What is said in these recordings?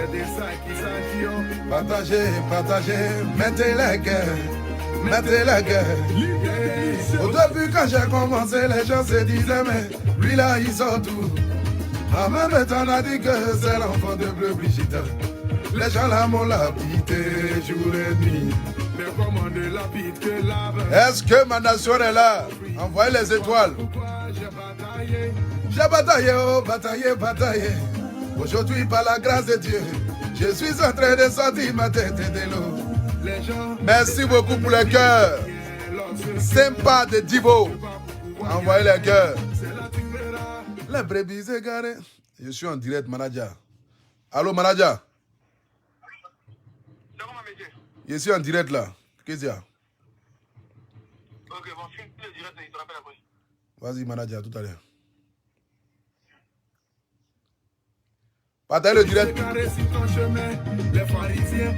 c'est de ça qu'il s'agit. Partagez, partagez, mettez la guerre, mettez la guerre. Au début quand j'ai commencé, les gens se disaient mais lui là il sort tout. En même temps on a dit que c'est l'enfant de Bleu Brigitte. Les gens là m'ont l'habité jour et nuit. Mais comment de la vie que la... Est-ce que ma nation est là? Envoyez les étoiles. J'ai bataillé, oh, bataillé, bataillé. Aujourd'hui, par la grâce de Dieu, je suis en train de sortir ma tête de l'eau. Merci beaucoup pour les cœurs. Sympa de Divo. Envoyez les cœurs. Les brebis égarées. Je suis en direct, manager. Allô, manager? Je suis en direct là. Qu'est-ce qu'il y a? Ok, bon, finis le direct et il te rappelle après. Vas-y, manager, tout à l'heure. Partagez le direct.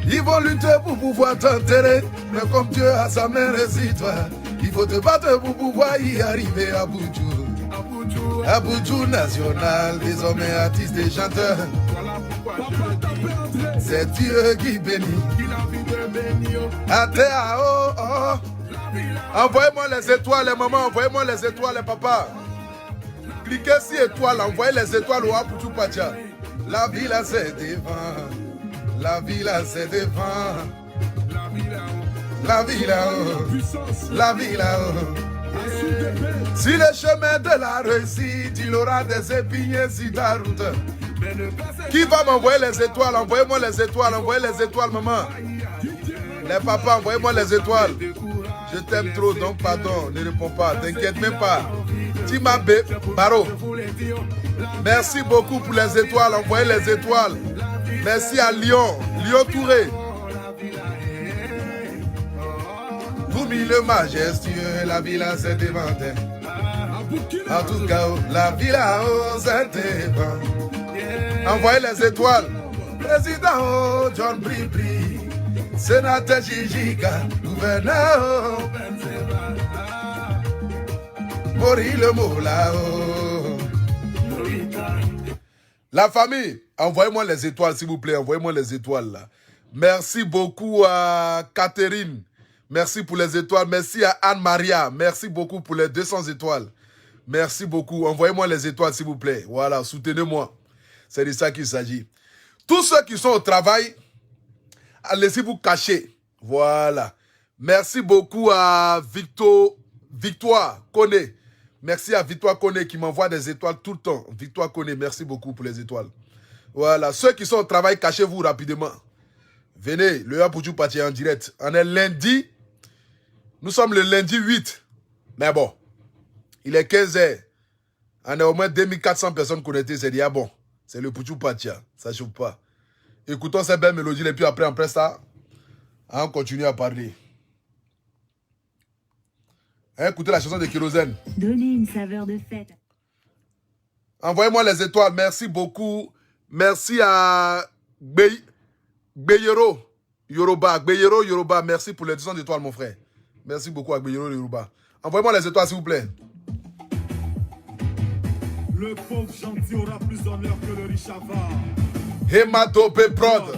Ils vont lutter pour pouvoir t'enterrer. Mais comme Dieu a sa main, résiste-toi. Il faut te battre pour pouvoir y arriver à Boudjou. À Boudjou national, désormais artiste et chanteur. C'est Dieu qui bénit. Atéa, oh, oh. Envoyez-moi les étoiles, les mamans, envoyez-moi les étoiles, les papas. Cliquez sur étoile, envoyez les étoiles au Aputu Pacha. La vie là c'est devant, la vie là c'est devant, la vie là-haut, la vie là-haut. Si le chemin de la réussite, il aura des épines sur ta route. Qui va m'envoyer les étoiles? Envoyez-moi les étoiles, envoyez les étoiles, maman. Les papas, envoyez-moi les étoiles. Je t'aime trop, donc pardon, ne réponds pas, t'inquiète même pas. Timabé, Baro. Merci beaucoup pour les étoiles, envoyez les étoiles. Merci à Lyon, Lyon Touré. Vous le majestueux, la vie là c'est devant. En tout cas, la vie là c'est devant. Envoyez les étoiles. Président John Bribri, sénateur Jijika, gouverneur Maurice le Moulao. La famille, envoyez-moi les étoiles s'il vous plaît, envoyez-moi les étoiles là. Merci beaucoup à Catherine. Merci pour les étoiles. Merci à Anne-Maria. Merci beaucoup pour les 200 étoiles. Merci beaucoup. Envoyez-moi les étoiles s'il vous plaît. Voilà, soutenez-moi. C'est de ça qu'il s'agit. Tous ceux qui sont au travail, laissez-vous cacher. Voilà. Merci beaucoup à Victoire Koné. Merci à Victoire Koné qui m'envoie des étoiles tout le temps. Victoire Koné, merci beaucoup pour les étoiles. Voilà. Ceux qui sont au travail, cachez-vous rapidement. Venez, le Aputu Pacha est en direct. On est lundi. Nous sommes le lundi 8. Mais bon, il est 15h. On est au moins 2400 personnes connectées. C'est déjà bon. C'est le Aputu Pacha. Ça ne chauffe pas. Écoutons ces belles mélodies et puis après, on presse ça. On continue à parler. Écoutez la chanson de Kérosène. Donnez une saveur de fête. Envoyez-moi les étoiles. Merci beaucoup. Merci à Gbeyero Yoruba. Gbeyero Yoruba. Merci pour les 200 étoiles, mon frère. Merci beaucoup à Gbeyero Yoruba. Envoyez-moi les étoiles, s'il vous plaît. Le pauvre gentil aura plus d'honneur que le riche avare. Hématopé Prod.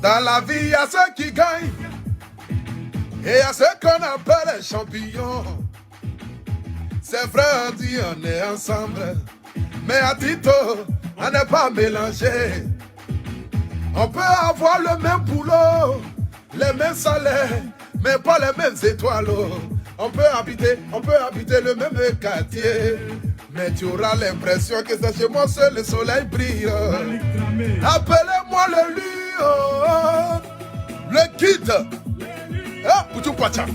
Dans la vie, il y a ceux qui gagnent. Et il y a ceux qu'on appelle les champions. C'est vrai, on dit on est ensemble. Mais à Tito, on n'est pas mélangé. On peut avoir le même boulot, les mêmes salaires, mais pas les mêmes étoiles. On peut habiter le même quartier. Mais tu auras l'impression que c'est chez moi seul le soleil brille. Appelez-moi le lion, le kid. Ah, Aputu Pacha.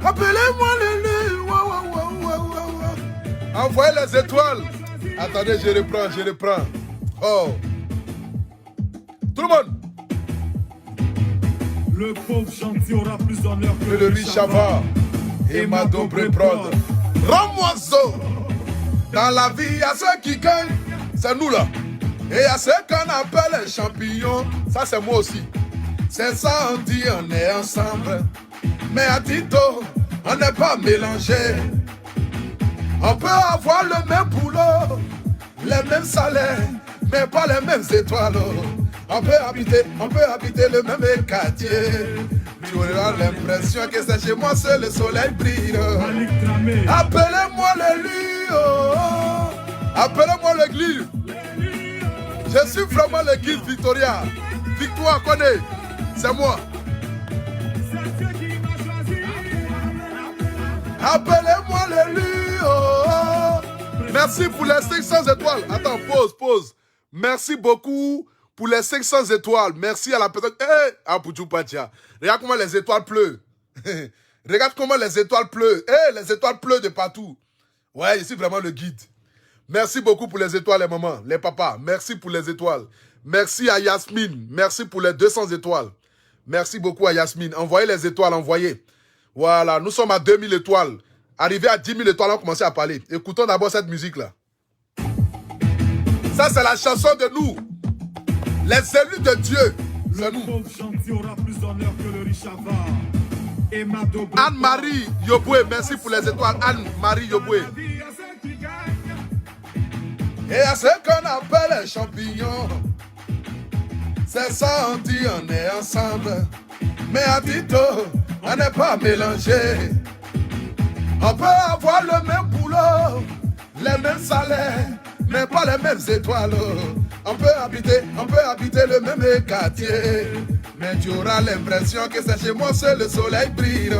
Appelez-moi le lion. Envoyez les étoiles. Attendez, je reprends. Oh. Tout le monde. Le pauvre gentil aura plus d'honneur que Le riche avare. Et ma dobre prod. Rends-moi ça. Dans la vie, il y a ceux qui gagnent. C'est nous là. Et il y a ceux qu'on appelle les champions. Ça, c'est moi aussi. C'est ça, on dit, on est ensemble. Mais à Tito, on n'est pas mélangés. On peut avoir le même boulot, les mêmes salaires, mais pas les mêmes étoiles. On peut habiter le même quartier. Tu auras l'impression que c'est chez moi, c'est le soleil brille. Appelez-moi l'élu. Appelez-moi l'église. Je suis vraiment l'église Victoria. Victoire, connais. C'est moi. Appelez-moi l'élu. Merci pour les 500 étoiles. Attends, pause. Merci beaucoup pour les 500 étoiles. Merci à la personne. Apuchu Pacha. Regarde comment les étoiles pleuvent. Regarde comment les étoiles pleuvent. Les étoiles pleuvent de partout. Ouais, je suis vraiment le guide. Merci beaucoup pour les étoiles, les mamans, les papas. Merci pour les étoiles. Merci à Yasmine. Merci pour les 200 étoiles. Merci beaucoup à Yasmine. Envoyez les étoiles, envoyez. Voilà, nous sommes à 2000 étoiles. Arrivé à 10 000 étoiles, on a commencé à parler. Écoutons d'abord cette musique-là. Ça, c'est la chanson de nous. Les élus de Dieu. C'est nous. Anne-Marie Yoboué, merci pour les étoiles. Anne-Marie Yoboué. Et à ce qu'on appelle les champignons, c'est ça, on dit on est ensemble. Mais à Tito, on n'est pas mélangés. On peut avoir le même boulot, les mêmes salaires, mais pas les mêmes étoiles. On peut habiter le même quartier, mais tu auras l'impression que c'est chez moi, c'est le soleil brille.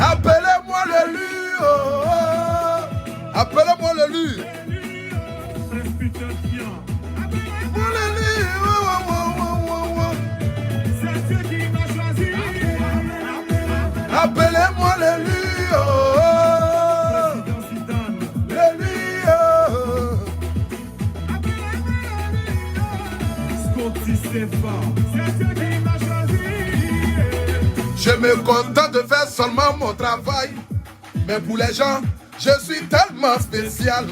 Appelez-moi l'élu. Appelez-moi l'élu. Appelez-moi l'élu. Je me contente de faire seulement mon travail, mais pour les gens, je suis tellement spécial.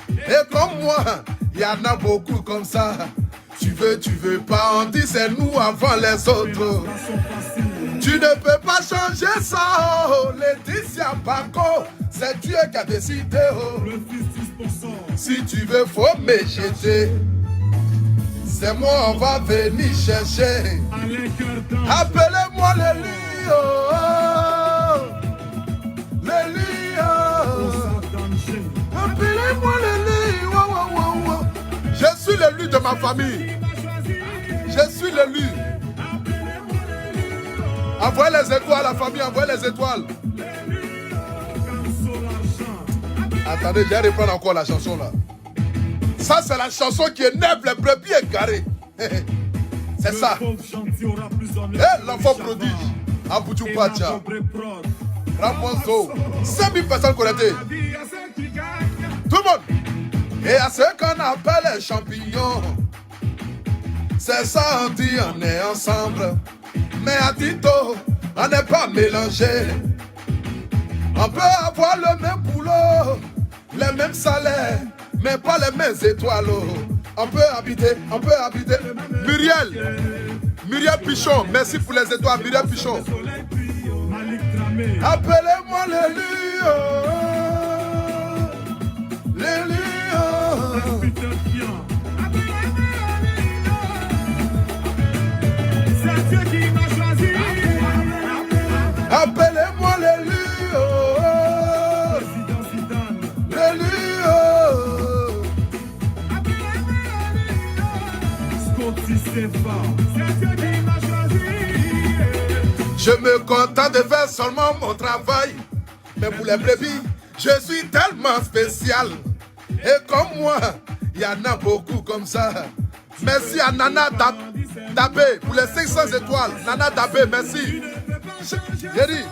Et comme moi, il y en a beaucoup comme ça. Tu veux pas, on dit c'est nous avant les autres. Tu ne peux pas changer ça, oh. Laetitia Paco, c'est Dieu qui a décidé, oh. Si tu veux, faut me jeter. C'est moi, on va venir chercher. Appelez-moi l'élu, oh. L'élu, oh. Appelez-moi l'élu, oh, oh, oh, oh. Je suis l'élu de ma famille. Je suis l'élu. Envoyez les étoiles, la famille, envoyez les étoiles. Attendez, je vais reprendre encore la chanson là. Ça, c'est la chanson qui énerve les brebis égarés. C'est ça. L'enfant prodige. Abuju Pacha. Ramonzo. 5000 personnes connectées. Tout le monde. Et à ce qu'on appelle les champignons, c'est ça, on dit on est ensemble. Mais à Tito, on n'est pas mélangés. On peut avoir le même boulot, les mêmes salaires, mais pas les mêmes étoiles. On peut habiter. Muriel Pichon, merci pour les étoiles, Muriel Pichon. Appelez-moi l'élu, l'élu. Appelez-moi l'élu, l'élu. Je me contente de faire seulement mon travail, mais pour les brebis, je suis tellement spécial. Et comme moi, il y en a beaucoup comme ça. Merci à Nana Dabé pour les 500 étoiles. Nana Dabé, merci. J'ai dit,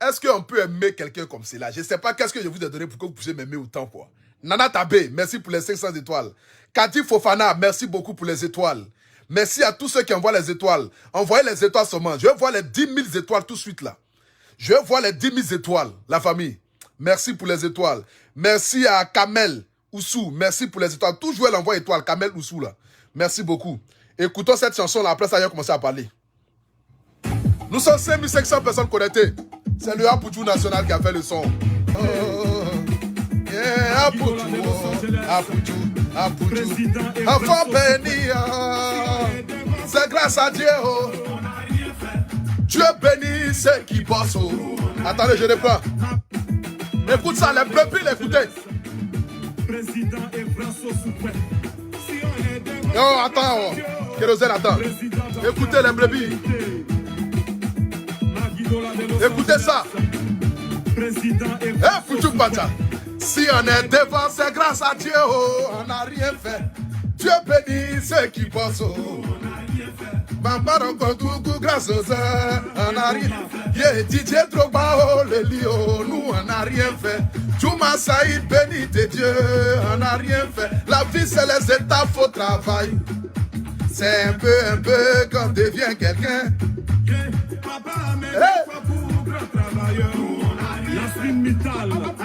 est-ce qu'on peut aimer quelqu'un comme cela? Je ne sais pas qu'est-ce que je vous ai donné pour que vous puissiez m'aimer autant, quoi. Nana Dabé, merci pour les 500 étoiles. Kati Fofana, merci beaucoup pour les étoiles. Merci à tous ceux qui envoient les étoiles. Envoyez les étoiles seulement. Je veux voir les 10 000 étoiles tout de suite là. Je veux voir les 10 000 étoiles, la famille. Merci pour les étoiles. Merci à Kamel Oussou. Merci pour les étoiles. Toujours elle envoie étoiles. Kamel Oussou là. Merci beaucoup. Écoutons cette chanson là. Après ça, il va commencer à parler. Nous sommes 5500 personnes connectées. C'est le Apuju National qui a fait le son. Oh, yeah, Apuju, Apuju, Enfant béni, c'est grâce à Dieu. Oh. Dieu bénit ceux qui bossent. Oh. Attendez, je reprends. Écoute ça, les brebis, écoutez. Oh, attends, oh. Kérosène, attends. Écoutez les brebis. Écoutez ça. Foutu Pata. Si on est devant, c'est grâce à Dieu. Oh. On n'a rien fait. Dieu bénit ceux qui bossent. Oh. Grâce aux uns, on n'a rien. Yeah, DJ Drogba, oh, le lion, nous on n'a rien fait. Juma Saïd, béni de Dieu, on n'a rien fait. La vie c'est les étapes, faut travail. C'est un peu qu'on devient quelqu'un. Hey.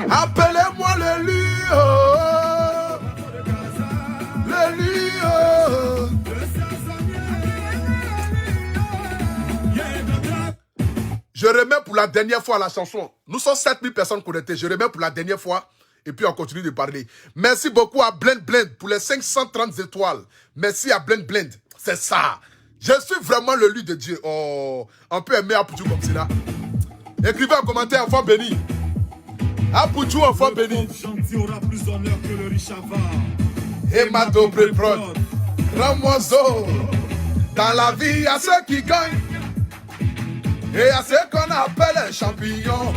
Appelez-moi le lion. Le lion. Je remets pour la dernière fois la chanson. Nous sommes 7000 personnes connectées. Je remets pour la dernière fois. Et puis on continue de parler. Merci beaucoup à Blend Blend pour les 530 étoiles. Merci à Blend Blend. C'est ça. Je suis vraiment le lit de Dieu. Oh, on peut aimer Apoutou comme cela. Écrivez en commentaire, enfant béni. Apoutou, enfant béni. Et ma double prod. Ramoiseau. Dans la vie, il y a ceux qui gagnent. Et à ce qu'on appelle un champignon.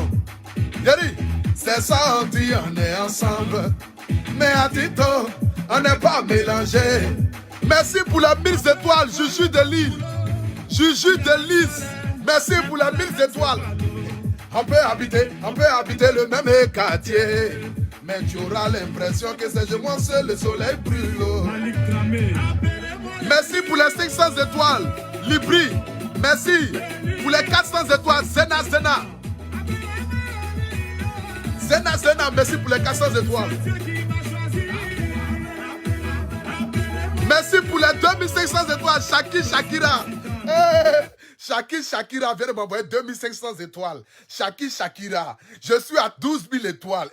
Yeri, c'est ça on dit on est ensemble. Mais à Tito, on n'est pas mélangé. Merci pour la 1000 étoiles, Juju de Lille. Juju de Lille. Merci pour la 1000 étoiles. On peut habiter le même quartier. Mais tu auras l'impression que c'est chez moi seul le soleil brûle. Merci pour les 500 étoiles, Libri. Merci pour les 400 étoiles, Zena. Merci pour les 400 étoiles. Merci pour les 2500 étoiles, Shakira. Shakira vient de m'envoyer 2500 étoiles. Shakira, je suis à 12 000 étoiles.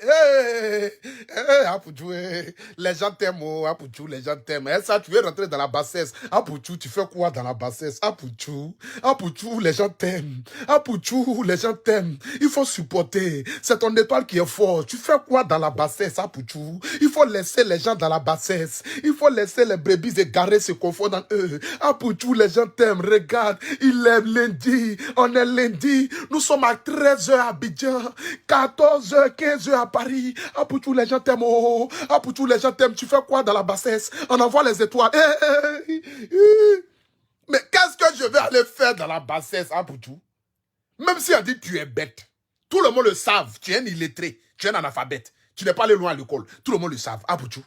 Apoutou, les gens t'aiment, Apoutou, les gens t'aiment. Ça, tu veux rentrer dans la bassesse. Apoutou, tu fais quoi dans la bassesse? Apoutou, les gens t'aiment. Apoutou, les gens t'aiment. Il faut supporter. C'est ton étoile qui est forte. Tu fais quoi dans la bassesse, Apoutou? Il faut laisser les gens dans la bassesse. Il faut laisser les brebis égarées se confondre en eux. Apoutou, les gens t'aiment. Regarde, il est lundi, on est lundi, nous sommes à 13h à Abidjan, 14h, 15h à Paris. Apoutou, les gens t'aiment, oh. Apoutou, les gens t'aiment, tu fais quoi dans la bassesse? On envoie les étoiles. Mais qu'est-ce que je vais aller faire dans la bassesse, Apoutou? Même si on dit que tu es bête, tout le monde le savent, tu es un illettré, tu es un analphabète, tu n'es pas allé loin à l'école, tout le monde le savent, Apoutou.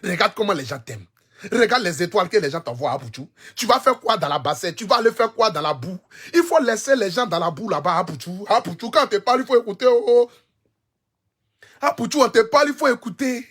Regarde comment les gens t'aiment. Regarde les étoiles que les gens t'envoient à Apoutou. Tu vas faire quoi dans la bassette? Tu vas aller faire quoi dans la boue? Il faut laisser les gens dans la boue là-bas, Apoutou. Apoutou, quand on te parle, il faut écouter. Oh. Apoutou, on te parle, il faut écouter.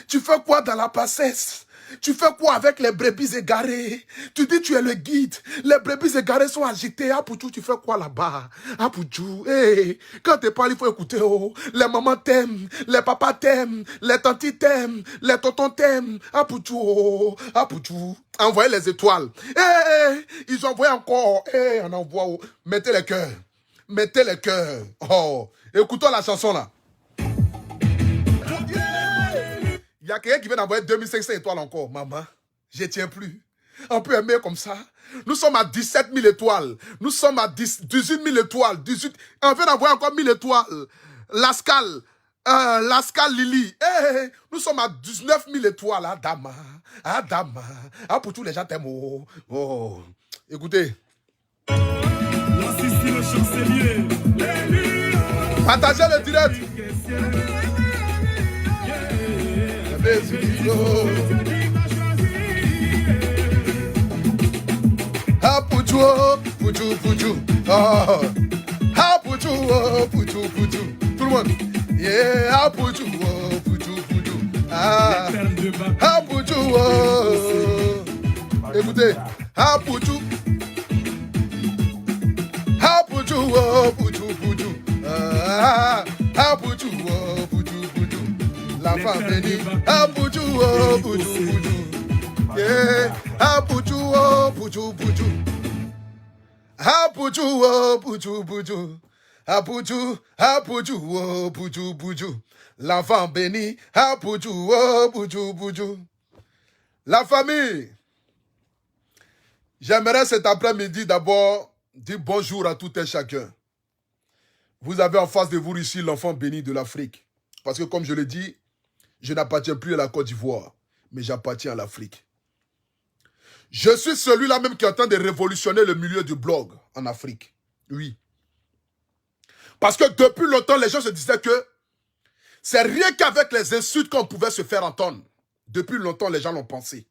Tu fais quoi dans la bassesse? Tu fais quoi avec les brebis égarées? Tu dis tu es le guide. Les brebis égarées sont agitées. Apoutou, tu fais quoi là-bas? Apoutou, hey, quand tu parles, il faut écouter. Oh. Les mamans t'aiment, les papas t'aiment, les tantis t'aiment, les tontons t'aiment. Apoutou, oh. Apoutou, envoyez les étoiles. Hey, ils envoient encore. Hey, on envoie. Oh. Mettez les cœurs. Mettez les cœurs. Oh. Écoutons la chanson là. Il y a quelqu'un qui vient d'envoyer 2500 étoiles encore. Maman, je ne tiens plus. On peut aimer comme ça. Nous sommes à 17 000 étoiles. Nous sommes à 18 000 étoiles. 18... On vient d'envoyer encore 1000 étoiles. Lascal Lily. Hey, nous sommes à 19 000 étoiles. Adama. Pour tous les gens t'aiment. Oh. Écoutez. Partagez le direct. Apoutou, Poutou. Apoutou, Poutou. Tout le monde. Yeah, Apoutou, Poutou. Apoutou. Écoutez. Apoutou. Poutou. Apoutou, Poutou. La l'enfant béni. Ah, Poujou, oh, Poujou, Poujou. Yeah. Ah, Poujou, oh, Poujou, Poujou. Ah, Poujou, oh, Poujou, Poujou. Ah, Poujou, oh, Poujou, Poujou. L'enfant béni. Ah, Poujou, oh, Poujou, Poujou. La famille. J'aimerais cet après-midi d'abord dire bonjour à tout un chacun. Vous avez en face de vous ici l'enfant béni de l'Afrique. Parce que comme je l'ai dit, je n'appartiens plus à la Côte d'Ivoire, mais j'appartiens à l'Afrique. Je suis celui-là même qui est en train de révolutionner le milieu du blog en Afrique. Oui. Parce que depuis longtemps, les gens se disaient que c'est rien qu'avec les insultes qu'on pouvait se faire entendre. Depuis longtemps, les gens l'ont pensé.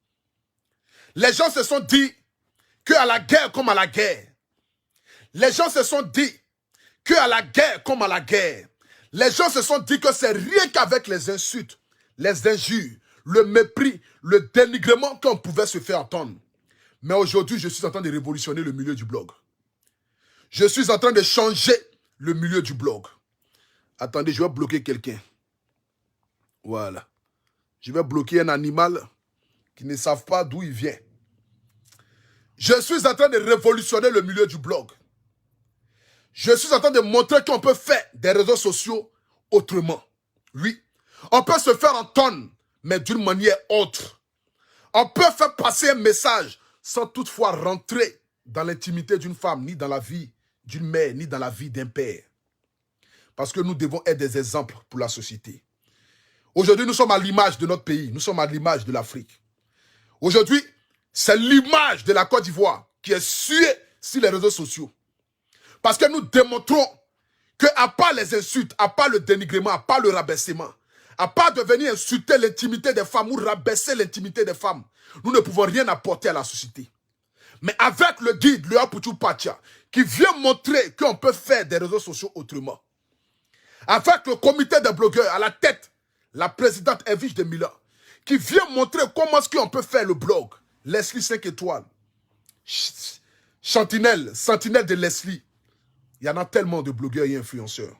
Les gens se sont dit qu'à la guerre comme à la guerre. Les gens se sont dit qu'à la guerre comme à la guerre. Les gens se sont dit que c'est rien qu'avec les insultes, les injures, le mépris, le dénigrement qu'on pouvait se faire entendre. Mais aujourd'hui, je suis en train de révolutionner le milieu du blog. Je suis en train de changer le milieu du blog. Attendez, je vais bloquer quelqu'un. Voilà. Je vais bloquer un animal qui ne savent pas d'où il vient. Je suis en train de révolutionner le milieu du blog. Je suis en train de montrer qu'on peut faire des réseaux sociaux autrement. Oui. On peut se faire entendre, mais d'une manière autre. On peut faire passer un message sans toutefois rentrer dans l'intimité d'une femme, ni dans la vie d'une mère, ni dans la vie d'un père. Parce que nous devons être des exemples pour la société. Aujourd'hui, nous sommes à l'image de notre pays. Nous sommes à l'image de l'Afrique. Aujourd'hui, c'est l'image de la Côte d'Ivoire qui est suée sur les réseaux sociaux. Parce que nous démontrons qu'à part les insultes, à part le dénigrement, à part le rabaissement, à part de venir insulter l'intimité des femmes ou rabaisser l'intimité des femmes, nous ne pouvons rien apporter à la société. Mais avec le guide, le Aputu Pacha, qui vient montrer qu'on peut faire des réseaux sociaux autrement. Avec le comité des blogueurs à la tête, la présidente Evige de Milan, qui vient montrer comment est-ce qu'on peut faire le blog. Leslie 5 étoiles. Sentinelle de Leslie. Il y en a tellement de blogueurs et influenceurs.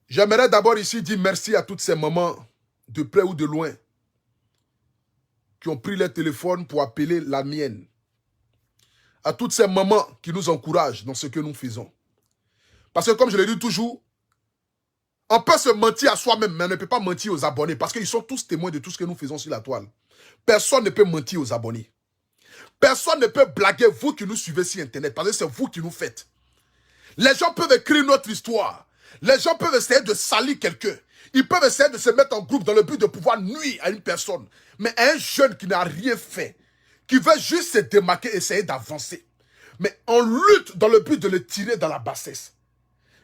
J'aimerais d'abord ici dire merci à toutes ces mamans, de près ou de loin, qui ont pris leur téléphone pour appeler la mienne. À toutes ces mamans qui nous encouragent dans ce que nous faisons. Parce que comme je le dis toujours, on peut se mentir à soi-même, mais on ne peut pas mentir aux abonnés, parce qu'ils sont tous témoins de tout ce que nous faisons sur la toile. Personne ne peut mentir aux abonnés. Personne ne peut blaguer vous qui nous suivez sur Internet, parce que c'est vous qui nous faites. Les gens peuvent écrire notre histoire. Les gens peuvent essayer de salir quelqu'un. Ils peuvent essayer de se mettre en groupe dans le but de pouvoir nuire à une personne. Mais un jeune qui n'a rien fait, qui veut juste se démarquer, essayer d'avancer. Mais on lutte dans le but de le tirer dans la bassesse.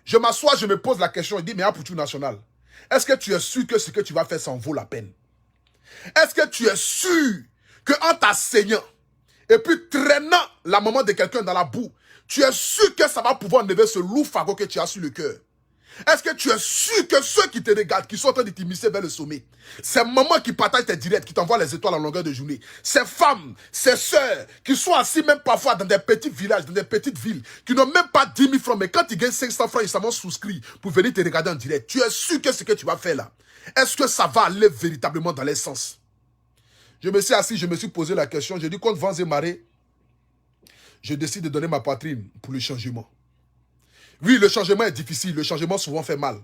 Je m'assois, je me pose la question, je dis, mais Aputu National, est-ce que tu es sûr que ce que tu vas faire, ça en vaut la peine? Est-ce que tu es sûr qu'en t'asseyant et puis traînant la maman de quelqu'un dans la boue, tu es sûr que ça va pouvoir enlever ce lourd fardeau que tu as sur le cœur? Est-ce que tu es sûr que ceux qui te regardent, qui sont en train de t'immiscer vers le sommet, ces mamans qui partagent tes directs, qui t'envoient les étoiles en longueur de journée, ces femmes, ces sœurs, qui sont assis même parfois dans des petits villages, dans des petites villes, qui n'ont même pas 10 000 francs, mais quand ils gagnent 500 francs, ils s'en vont souscrire pour venir te regarder en direct. Tu es sûr que ce que tu vas faire là, est-ce que ça va aller véritablement dans l'essence? Je me suis assis, je me suis posé la question, j'ai dit, contre vents et marées, je décide de donner ma poitrine pour le changement. Oui, le changement est difficile, le changement souvent fait mal.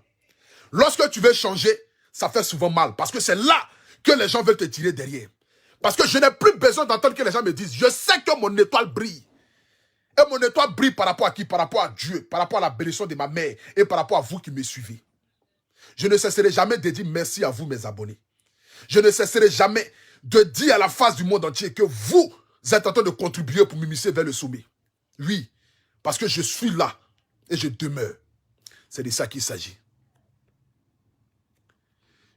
Lorsque tu veux changer, ça fait souvent mal, parce que c'est là que les gens veulent te tirer derrière. Parce que je n'ai plus besoin d'entendre que les gens me disent, je sais que mon étoile brille. Et mon étoile brille par rapport à qui? Par rapport à Dieu, par rapport à la bénédiction de ma mère, et par rapport à vous qui me suivez. Je ne cesserai jamais de dire merci à vous, mes abonnés. Je ne cesserai jamais de dire à la face du monde entier que vous êtes en train de contribuer pour m'immiscer vers le sommet. Oui, parce que je suis là et je demeure. C'est de ça qu'il s'agit.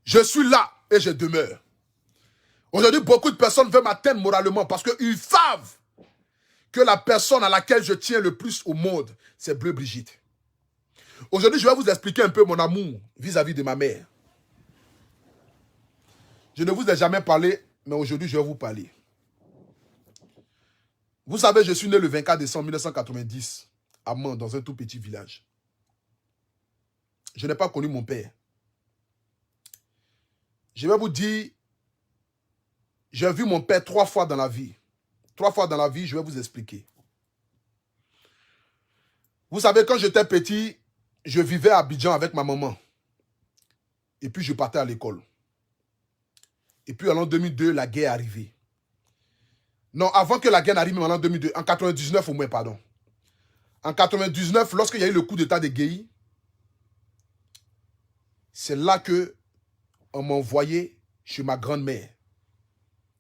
Je suis là et je demeure. Aujourd'hui, beaucoup de personnes veulent m'atteindre moralement parce qu'ils savent que la personne à laquelle je tiens le plus au monde, c'est Bleu Brigitte. Aujourd'hui, je vais vous expliquer un peu mon amour vis-à-vis de ma mère. Je ne vous ai jamais parlé, mais aujourd'hui, je vais vous parler. Vous savez, je suis né le 24 décembre 1990 à Mans, dans un tout petit village. Je n'ai pas connu mon père. Je vais vous dire, j'ai vu mon père 3 fois dans la vie. 3 fois dans la vie, je vais vous expliquer. Vous savez, quand j'étais petit, je vivais à Abidjan avec ma maman. Et puis, je partais à l'école. Et puis, en l'an 2002, la guerre est arrivée. Non, avant que la guerre n'arrive, en l'an 2002, en 99 au moins, pardon. En 99, lorsqu'il y a eu le coup d'état de Guéhi, c'est là qu'on m'a envoyé chez ma grand-mère.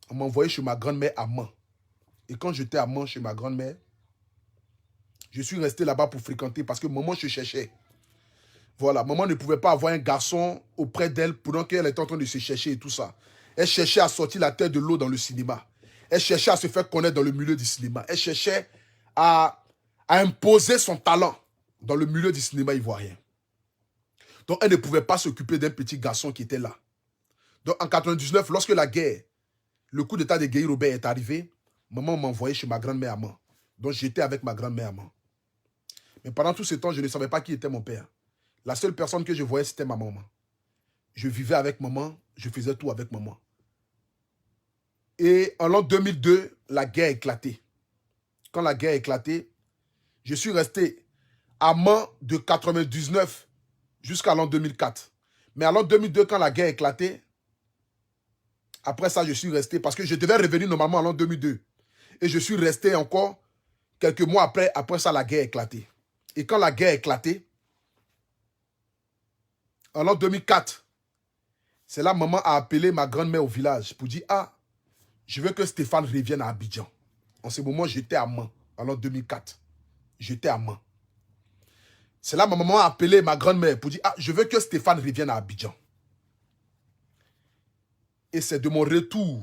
On m'a envoyé chez ma grand-mère à Mans. Et quand j'étais à Mans chez ma grand-mère, je suis resté là-bas pour fréquenter parce que maman se cherchait. Voilà, maman ne pouvait pas avoir un garçon auprès d'elle pendant qu'elle était en train de se chercher et tout ça. Elle cherchait à sortir la tête de l'eau dans le cinéma. Elle cherchait à se faire connaître dans le milieu du cinéma. Elle cherchait à imposer son talent dans le milieu du cinéma ivoirien. Donc, elle ne pouvait pas s'occuper d'un petit garçon qui était là. Donc, en 99, lorsque la guerre, le coup d'état de Guéhi Robert est arrivé, maman m'a envoyé chez ma grand-mère à Mans. Donc, j'étais avec ma grand-mère à Mans. Mais pendant tout ce temps, je ne savais pas qui était mon père. La seule personne que je voyais, c'était ma maman. Je vivais avec maman, je faisais tout avec maman. Et en l'an 2002, la guerre a éclaté. Quand la guerre a éclaté, je suis resté à Mans de 99 jusqu'à l'an 2004. Mais en l'an 2002, quand la guerre a éclaté, après ça, je suis resté parce que je devais revenir normalement en l'an 2002. Et je suis resté encore quelques mois après ça, la guerre a éclaté. Et quand la guerre a éclaté, en l'an 2004, c'est là maman a appelé ma grand-mère au village pour dire « Ah, je veux que Stéphane revienne à Abidjan. » En ce moment, j'étais à Mans, en l'an 2004. J'étais à Mans. C'est là ma maman a appelé ma grand-mère pour dire « Ah, je veux que Stéphane revienne à Abidjan. » Et c'est de mon retour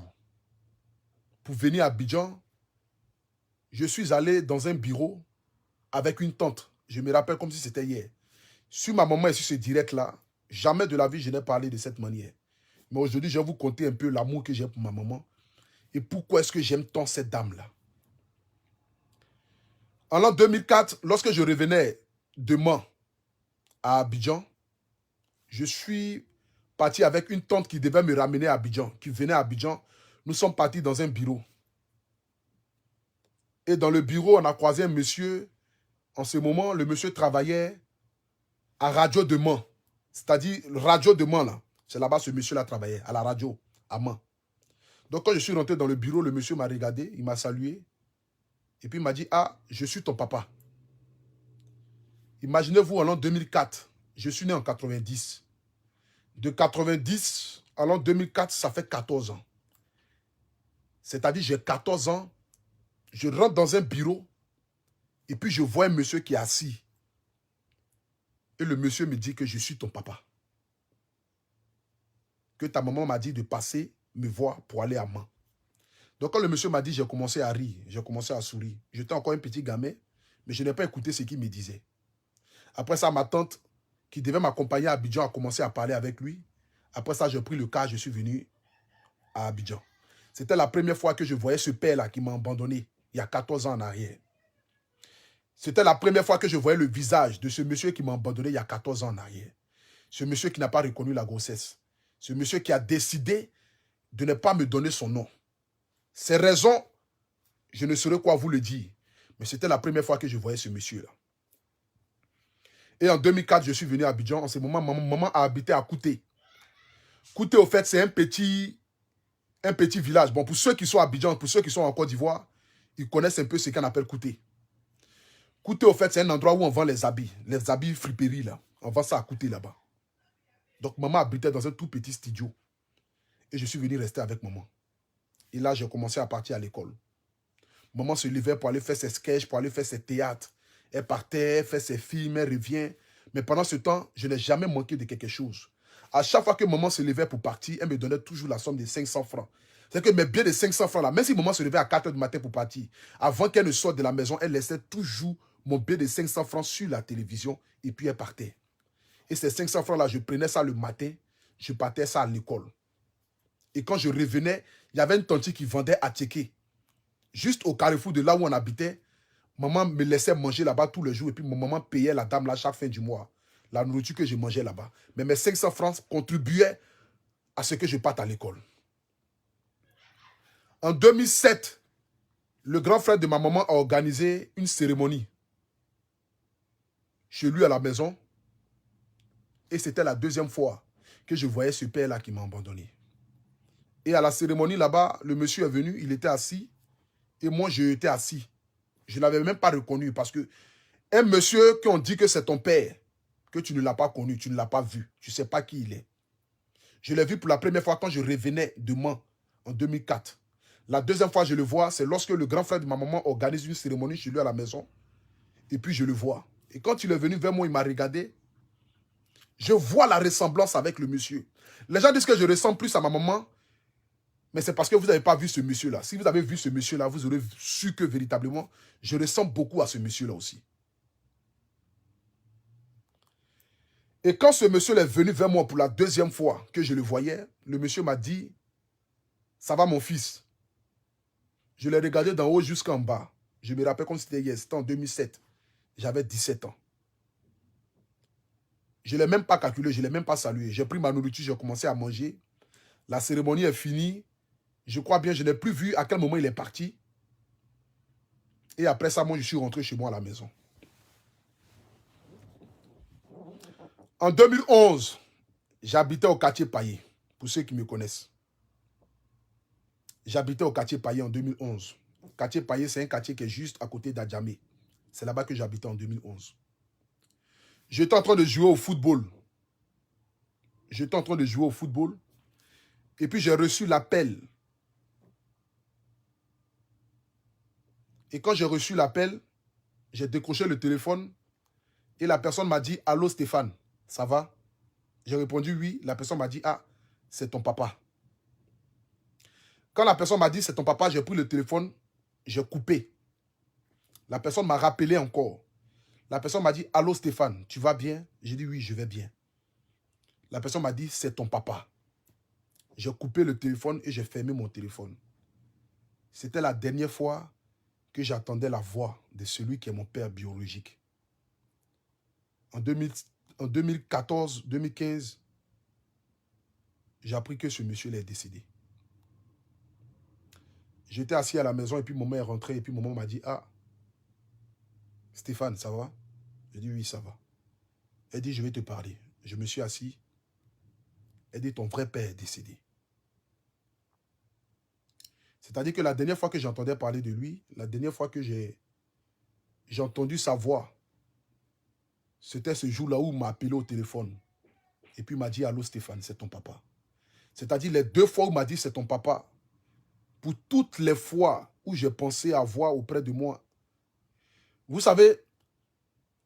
pour venir à Abidjan, je suis allé dans un bureau avec une tante. Je me rappelle comme si c'était hier. Sur ma maman et sur ce direct-là, jamais de la vie je n'ai parlé de cette manière. Mais aujourd'hui, je vais vous conter un peu l'amour que j'ai pour ma maman et pourquoi est-ce que j'aime tant cette dame-là. En l'an 2004, lorsque je revenais de Mans à Abidjan, je suis parti avec une tante qui devait me ramener à Abidjan, qui venait à Abidjan. Nous sommes partis dans un bureau. Et dans le bureau, on a croisé un monsieur. En ce moment, le monsieur travaillait à Radio de Mans. C'est-à-dire, Radio de Mans, là. C'est là-bas ce monsieur-là travaillait, à la radio, à Mans. Donc, quand je suis rentré dans le bureau, le monsieur m'a regardé, il m'a salué. Et puis, il m'a dit, « Ah, je suis ton papa. » Imaginez-vous, en l'an 2004, je suis né en 90. De 90 à l'an 2004, ça fait 14 ans. C'est-à-dire, j'ai 14 ans, je rentre dans un bureau, et puis je vois un monsieur qui est assis. Et le monsieur me dit que je suis ton papa. Que ta maman m'a dit de passer me voir pour aller à Mans. Donc quand le monsieur m'a dit, j'ai commencé à rire, j'ai commencé à sourire. J'étais encore un petit gamin, mais je n'ai pas écouté ce qu'il me disait. Après ça, ma tante, qui devait m'accompagner à Abidjan, a commencé à parler avec lui. Après ça, j'ai pris le car, je suis venu à Abidjan. C'était la première fois que je voyais ce père-là qui m'a abandonné, il y a 14 ans en arrière. C'était la première fois que je voyais le visage de ce monsieur qui m'a abandonné il y a 14 ans en arrière. Ce monsieur qui n'a pas reconnu la grossesse. Ce monsieur qui a décidé de ne pas me donner son nom. Ces raisons, je ne saurais quoi vous le dire. Mais c'était la première fois que je voyais ce monsieur-là. Et en 2004, je suis venu à Abidjan. En ce moment, maman a habité à Kouté. Kouté, au fait, c'est un petit village. Bon, pour ceux qui sont à Abidjan, pour ceux qui sont en Côte d'Ivoire, ils connaissent un peu ce qu'on appelle Kouté. Kouté, au fait, c'est un endroit où on vend les habits friperies, là. On vend ça à Kouté, là-bas. Donc, maman habitait dans un tout petit studio. Et je suis venu rester avec maman. Et là, j'ai commencé à partir à l'école. Maman se levait pour aller faire ses sketchs, pour aller faire ses théâtres. Elle partait, elle fait ses films, elle revient. Mais pendant ce temps, je n'ai jamais manqué de quelque chose. À chaque fois que maman se levait pour partir, elle me donnait toujours la somme de 500 francs. C'est que mes billets de 500 francs là, même si maman se levait à 4 h du matin pour partir, avant qu'elle ne sorte de la maison, elle laissait toujours mon billet de 500 francs sur la télévision et puis elle partait. Et ces 500 francs là, je prenais ça le matin, je partais ça à l'école. Et quand je revenais, il y avait une tante qui vendait à Tchéké. Juste au carrefour de là où on habitait, maman me laissait manger là-bas tous les jours et puis mon maman payait la dame là chaque fin du mois. La nourriture que je mangeais là-bas. Mais mes 500 francs contribuaient à ce que je parte à l'école. En 2007, le grand frère de ma maman a organisé une cérémonie chez lui à la maison. Et c'était la deuxième fois que je voyais ce père-là qui m'a abandonné. Et à la cérémonie là-bas, le monsieur est venu, il était assis. Et moi, j'étais assis. Je ne l'avais même pas reconnu parce que un monsieur qu'on dit que c'est ton père, que tu ne l'as pas connu, tu ne l'as pas vu, tu ne sais pas qui il est. Je l'ai vu pour la première fois quand je revenais de Mans en 2004. La deuxième fois que je le vois, c'est lorsque le grand frère de ma maman organise une cérémonie chez lui à la maison. Et puis je le vois. Et quand il est venu vers moi, il m'a regardé. Je vois la ressemblance avec le monsieur. Les gens disent que je ressemble plus à ma maman, mais c'est parce que vous n'avez pas vu ce monsieur-là. Si vous avez vu ce monsieur-là, vous aurez su que véritablement, je ressemble beaucoup à ce monsieur-là aussi. Et quand ce monsieur est venu vers moi pour la deuxième fois que je le voyais, le monsieur m'a dit, « Ça va mon fils ?» Je l'ai regardé d'en haut jusqu'en bas. Je me rappelle comme c'était hier, c'était en 2007. J'avais 17 ans. Je ne l'ai même pas calculé, je ne l'ai même pas salué. J'ai pris ma nourriture, j'ai commencé à manger. La cérémonie est finie. Je crois bien, je n'ai plus vu à quel moment il est parti. Et après ça, moi, je suis rentré chez moi à la maison. En 2011, j'habitais au quartier Paillé, pour ceux qui me connaissent. J'habitais au quartier Paillé en 2011. Le quartier Paillé, c'est un quartier qui est juste à côté d'Adjamé. C'est là-bas que j'habitais en 2011. J'étais en train de jouer au football. Et puis j'ai reçu l'appel. Et quand j'ai reçu l'appel, j'ai décroché le téléphone et la personne m'a dit « Allô Stéphane, ça va ?» J'ai répondu « Oui ». La personne m'a dit « Ah, c'est ton papa ». Quand la personne m'a dit « C'est ton papa », j'ai pris le téléphone, j'ai coupé. La personne m'a rappelé encore. La personne m'a dit « Allô Stéphane, tu vas bien ?» J'ai dit « Oui, je vais bien ». La personne m'a dit « C'est ton papa ». J'ai coupé le téléphone et j'ai fermé mon téléphone. C'était la dernière fois que j'entendais la voix de celui qui est mon père biologique. En 2014, 2015, j'ai appris que ce monsieur-là est décédé. J'étais assis à la maison et puis maman est rentrée et puis maman m'a dit « Ah, Stéphane, ça va ?» J'ai dit « Oui, ça va ». Elle dit « Je vais te parler ». Je me suis assis. Elle dit « Ton vrai père est décédé ». C'est-à-dire que la dernière fois que j'entendais parler de lui, la dernière fois que j'ai entendu sa voix, c'était ce jour-là où il m'a appelé au téléphone. Et puis il m'a dit « Allô Stéphane, c'est ton papa ». C'est-à-dire les deux fois où il m'a dit « C'est ton papa », pour toutes les fois où j'ai pensé avoir auprès de moi. Vous savez,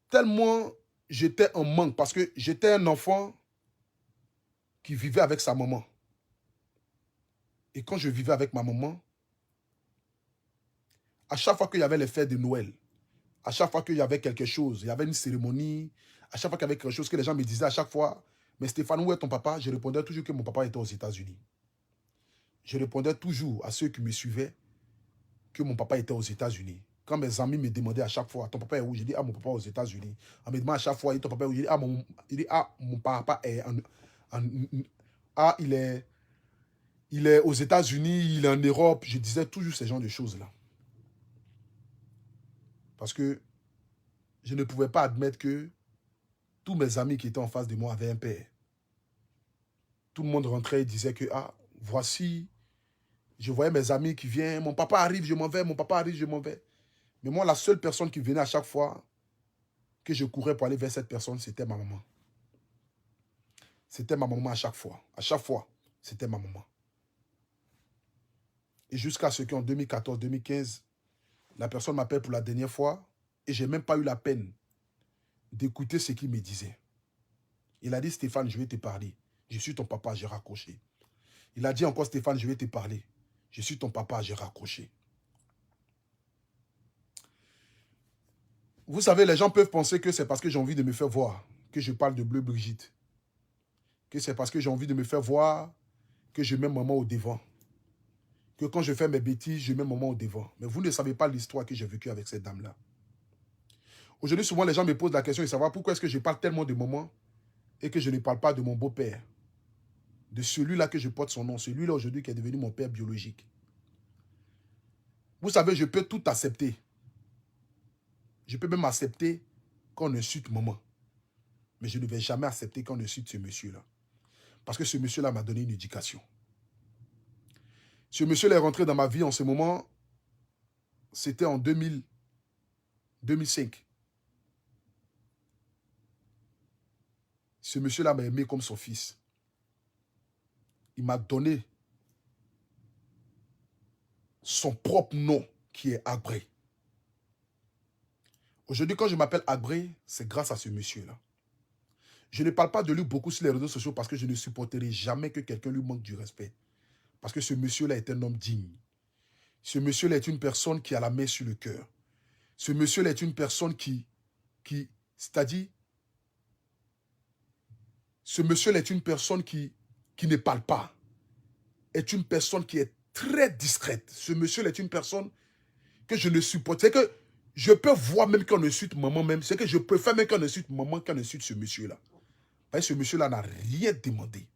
tellement j'étais en manque parce que j'étais un enfant qui vivait avec sa maman. Et quand je vivais avec ma maman, à chaque fois qu'il y avait les fêtes de Noël, à chaque fois qu'il y avait quelque chose, il y avait une cérémonie, à chaque fois qu'il y avait quelque chose que les gens me disaient à chaque fois, « Mais Stéphane, où est ton papa ?» Je répondais toujours que mon papa était aux États-Unis. Je répondais toujours à ceux qui me suivaient que mon papa était aux États-Unis. Quand mes amis me demandaient à chaque fois, « Ton papa est où ?» Je dis « Ah, mon papa est aux États-Unis. » On me demande à chaque fois, « Ton papa est où ?» Je dis « Ah, mon papa est il est aux États-Unis, il est en Europe. » Je disais toujours ce genre de choses-là. Parce que je ne pouvais pas admettre que tous mes amis qui étaient en face de moi avaient un père. Tout le monde rentrait et disait que, ah, voici, je voyais mes amis qui viennent, mon papa arrive, je m'en vais, mon papa arrive, je m'en vais. Mais moi, la seule personne qui venait à chaque fois que je courais pour aller vers cette personne, c'était ma maman. C'était ma maman à chaque fois. À chaque fois, c'était ma maman. Et jusqu'à ce qu'en 2014-2015, la personne m'appelle pour la dernière fois et je n'ai même pas eu la peine d'écouter ce qu'il me disait. Il a dit, Stéphane, je vais te parler. Je suis ton papa, j'ai raccroché. Il a dit encore, Stéphane, je vais te parler. Je suis ton papa, j'ai raccroché. Vous savez, les gens peuvent penser que c'est parce que j'ai envie de me faire voir que je parle de Bleu Brigitte. Que c'est parce que j'ai envie de me faire voir que je mets maman au devant. Que quand je fais mes bêtises, je mets maman au devant. Mais vous ne savez pas l'histoire que j'ai vécue avec cette dame-là. Aujourd'hui, souvent, les gens me posent la question de savoir pourquoi est-ce que je parle tellement de maman et que je ne parle pas de mon beau-père, de celui-là que je porte son nom, celui-là aujourd'hui qui est devenu mon père biologique. Vous savez, je peux tout accepter. Je peux même accepter qu'on insulte maman. Mais je ne vais jamais accepter qu'on insulte ce monsieur-là. Parce que ce monsieur-là m'a donné une éducation. Ce monsieur-là est rentré dans ma vie en ce moment, c'était en 2005. Ce monsieur-là m'a aimé comme son fils. Il m'a donné son propre nom qui est Abré. Aujourd'hui, quand je m'appelle Abré, c'est grâce à ce monsieur-là. Je ne parle pas de lui beaucoup sur les réseaux sociaux parce que je ne supporterai jamais que quelqu'un lui manque du respect. Parce que ce monsieur-là est un homme digne. Ce monsieur-là est une personne qui a la main sur le cœur. Ce monsieur-là est une personne c'est-à-dire, ce monsieur-là est une personne qui ne parle pas. Est une personne qui est très discrète. Ce monsieur-là est une personne que je ne supporte. C'est que je peux voir même qu'on insulte maman même. C'est que je préfère même qu'on insulte maman qu'on insulte ce monsieur-là. Parce que ce monsieur-là n'a rien demandé.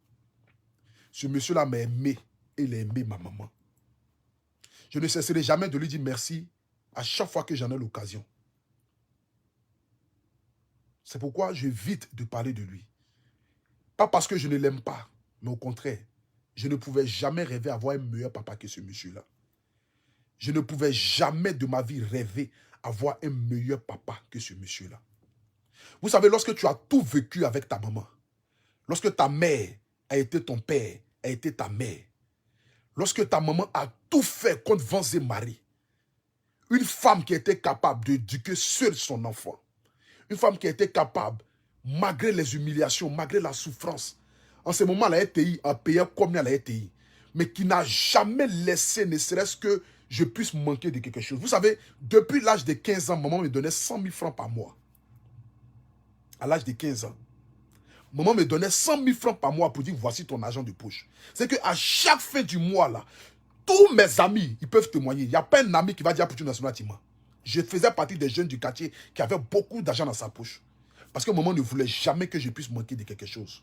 Ce monsieur-là m'a aimé et il a aimé ma maman. Je ne cesserai jamais de lui dire merci à chaque fois que j'en ai l'occasion. C'est pourquoi j'évite de parler de lui. Pas parce que je ne l'aime pas, mais au contraire, je ne pouvais jamais rêver d'avoir un meilleur papa que ce monsieur-là. Je ne pouvais jamais de ma vie rêver avoir un meilleur papa que ce monsieur-là. Vous savez, lorsque tu as tout vécu avec ta maman, lorsque ta mère a été ton père, a été ta mère, lorsque ta maman a tout fait contre vents et marées, une femme qui était capable d'éduquer seule son enfant, une femme qui était capable, malgré les humiliations, malgré la souffrance, en ce moment, la RTI a payé combien la RTI, mais qui n'a jamais laissé, ne serait-ce que je puisse manquer de quelque chose. Vous savez, depuis l'âge de 15 ans, maman me donnait 100 000 francs par mois. À l'âge de 15 ans. Maman me donnait 100 000 francs par mois pour dire, voici ton argent de poche. C'est qu'à chaque fin du mois, là, tous mes amis, ils peuvent témoigner. Il n'y a pas un ami qui va dire, pour une nationale, je faisais partie des jeunes du quartier qui avaient beaucoup d'argent dans sa poche. Parce que maman ne voulait jamais que je puisse manquer de quelque chose.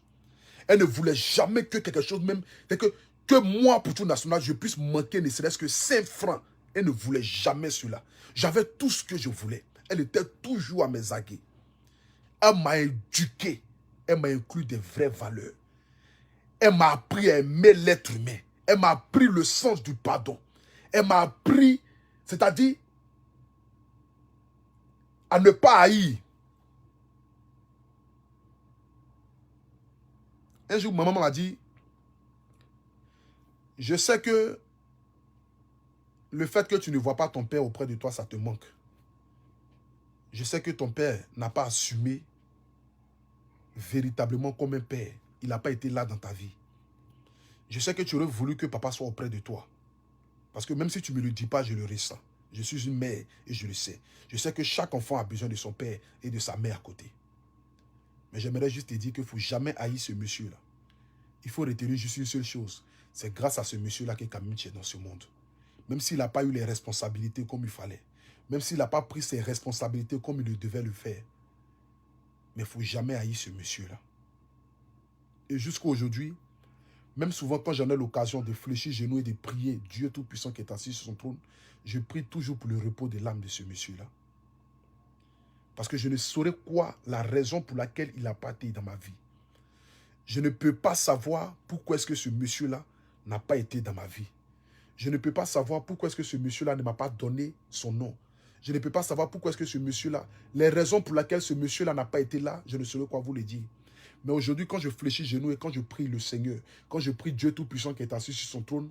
Elle ne voulait jamais que quelque chose, même, que moi, pour tout national, je puisse manquer ne serait-ce que 5 francs. Elle ne voulait jamais cela. J'avais tout ce que je voulais. Elle était toujours à mes aguets. Elle m'a éduqué. Elle m'a inclus des vraies valeurs. Elle m'a appris à aimer l'être humain. Elle m'a appris le sens du pardon. Elle m'a appris, c'est-à-dire, à ne pas haïr. Un jour, ma maman m'a dit, je sais que le fait que tu ne vois pas ton père auprès de toi, ça te manque. Je sais que ton père n'a pas assumé véritablement comme un père. Il n'a pas été là dans ta vie. Je sais que tu aurais voulu que papa soit auprès de toi. Parce que même si tu ne me le dis pas, je le ressens. Je suis une mère et je le sais. Je sais que chaque enfant a besoin de son père et de sa mère à côté. Mais j'aimerais juste te dire qu'il ne faut jamais haïr ce monsieur-là. Il faut retenir juste une seule chose. C'est grâce à ce monsieur-là que Camille est dans ce monde. Même s'il n'a pas eu les responsabilités comme il fallait. Même s'il n'a pas pris ses responsabilités comme il devait le faire. Mais il ne faut jamais haïr ce monsieur-là. Et jusqu'à aujourd'hui, même souvent quand j'en ai l'occasion de fléchir genoux et de prier Dieu Tout-Puissant qui est assis sur son trône, je prie toujours pour le repos de l'âme de ce monsieur-là. Parce que je ne saurais quoi la raison pour laquelle il a pas été dans ma vie. Je ne peux pas savoir pourquoi est-ce que ce monsieur-là n'a pas été dans ma vie. Je ne peux pas savoir pourquoi est-ce que ce monsieur-là ne m'a pas donné son nom. Je ne peux pas savoir pourquoi est-ce que ce monsieur-là, les raisons pour lesquelles ce monsieur-là n'a pas été là, je ne saurais quoi vous le dire. Mais aujourd'hui, quand je fléchis genoux et quand je prie le Seigneur, quand je prie Dieu Tout-Puissant qui est assis sur son trône,